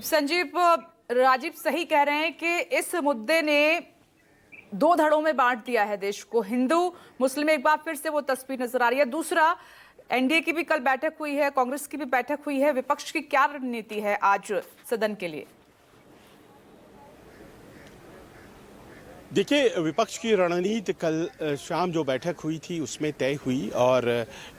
संजीव, राजीव सही कह रहे हैं कि इस मुद्दे ने दो धड़ों में बांट दिया है देश को। हिंदू मुस्लिम एक बार फिर से वो तस्वीर नजर आ रही है। दूसरा, एनडीए की भी कल बैठक हुई है, कांग्रेस की भी बैठक हुई है। विपक्ष की क्या रणनीति है आज सदन के लिए? देखिए, विपक्ष की रणनीति कल शाम जो बैठक हुई थी उसमें तय हुई और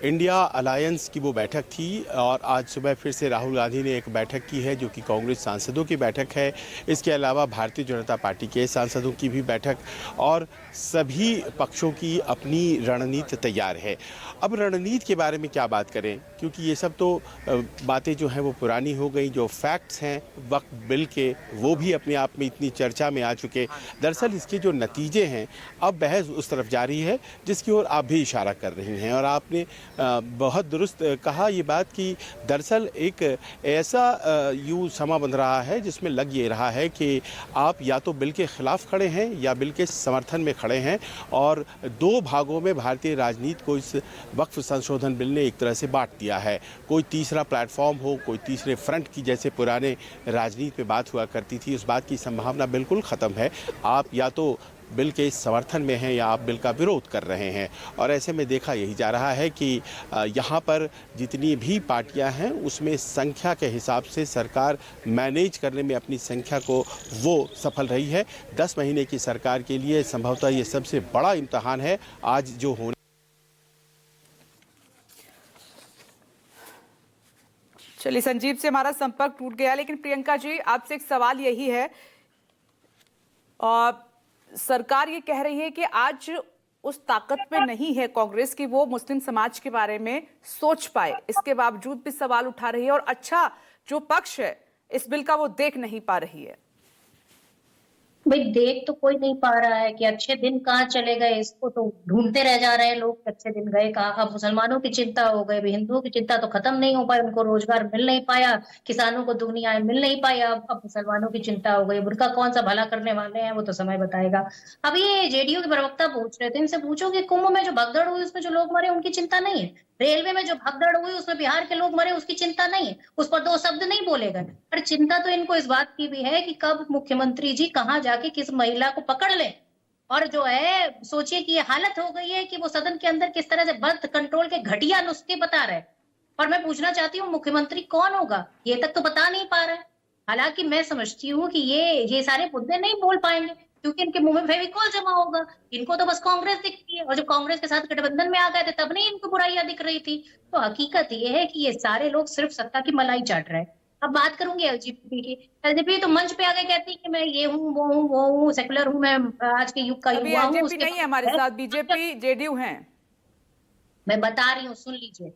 इंडिया अलायंस की वो बैठक थी। और आज सुबह फिर से राहुल गांधी ने एक बैठक की है जो कि कांग्रेस सांसदों की बैठक है। इसके अलावा भारतीय जनता पार्टी के सांसदों की भी बैठक, और सभी पक्षों की अपनी रणनीति तैयार है। अब रणनीति के बारे में क्या बात करें, क्योंकि ये सब तो बातें जो हैं वो पुरानी हो गई। जो फैक्ट्स हैं वक्त बिल के, वो भी अपने आप में इतनी चर्चा में आ चुके। दरअसल इसके जो नतीजे हैं, अब बहस उस तरफ जा रही है जिसकी ओर आप भी इशारा कर रही हैं। और आपने बहुत दुरुस्त कहा ये बात कि दरअसल एक ऐसा यूँ समा बन रहा है जिसमें लग ये रहा है कि आप या तो बिल के खिलाफ खड़े हैं या बिल के समर्थन में खड़े हैं। और दो भागों में भारतीय राजनीति को इस वक्फ संशोधन बिल ने एक तरह से बांट दिया है। कोई तीसरा प्लेटफॉर्म हो, कोई तीसरे फ्रंट की जैसे पुराने राजनीति में बात हुआ करती थी, उस बात की संभावना बिल्कुल ख़त्म है। आप या तो बिल के समर्थन में हैं या आप बिल का विरोध कर रहे हैं। और ऐसे में देखा यही जा रहा है कि यहाँ पर जितनी भी पार्टियां हैं उसमें संख्या के हिसाब से सरकार मैनेज करने में अपनी संख्या को वो सफल रही है। 10 महीने की सरकार के लिए संभवतः ये सबसे बड़ा इम्तहान है आज जो होने। चलिए, संजीव से हमारा संपर्क टूट गया, लेकिन प्रियंका जी आपसे एक सवाल यही है। और सरकार ये कह रही है कि आज उस ताकत में नहीं है कांग्रेस की वो मुस्लिम समाज के बारे में सोच पाए। इसके बावजूद भी सवाल उठा रही है और अच्छा जो पक्ष है इस बिल का वो देख नहीं पा रही है। भाई देख तो कोई नहीं पा रहा है कि अच्छे दिन कहाँ चले गए, इसको तो ढूंढते रह जा रहे हैं लोग कि अच्छे दिन गए कहाँ। अब मुसलमानों की चिंता हो गई, हिंदुओं की चिंता तो खत्म नहीं हो पाई, उनको रोजगार मिल नहीं पाया, किसानों को दुगनी आय मिल नहीं पाई। अब मुसलमानों की चिंता हो गई। बुर्का कौन सा भला करने वाले हैं वो तो समय बताएगा। अब ये जेडीयू के प्रवक्ता पूछ रहे थे, इनसे पूछो कि कुंभ में जो भगदड़ हुई उसमें जो लोग मरे उनकी चिंता नहीं है, रेलवे में जो भगदड़ हुई उसमें बिहार के लोग मरे उसकी चिंता नहीं है, उस पर दो शब्द नहीं बोले गए। पर चिंता तो इनको इस बात की भी है कि कब मुख्यमंत्री जी कहाँ जाके किस महिला को पकड़ ले। और जो है सोचिए कि ये हालत हो गई है कि वो सदन के अंदर किस तरह से बर्थ कंट्रोल के घटिया नुस्खे बता रहे हैं। और मैं पूछना चाहती हूँ मुख्यमंत्री कौन होगा, ये तक तो बता नहीं पा रहे। हालांकि मैं समझती हूँ कि ये सारे मुद्दे नहीं बोल पाएंगे क्योंकि इनके मुंह में फेविकॉल जमा होगा। इनको तो बस कांग्रेस दिखती है, और जब कांग्रेस के साथ गठबंधन में आ गए थे तब नहीं इनको बुराइयां दिख रही थी। तो हकीकत ये है कि ये सारे लोग सिर्फ सत्ता की मलाई चाट रहे हैं। अब बात करूंगी एलजीबीटी की। एलजीबीटी तो मंच पे आके कहती है कि मैं ये हूँ वो हूँ सेकुलर हूँ, मैं आज के युग का अभी युवा हूँ। एलजेपी नहीं है हमारे साथ, बीजेपी जेडीयू हैं। मैं बता रही हूँ, सुन लीजिए।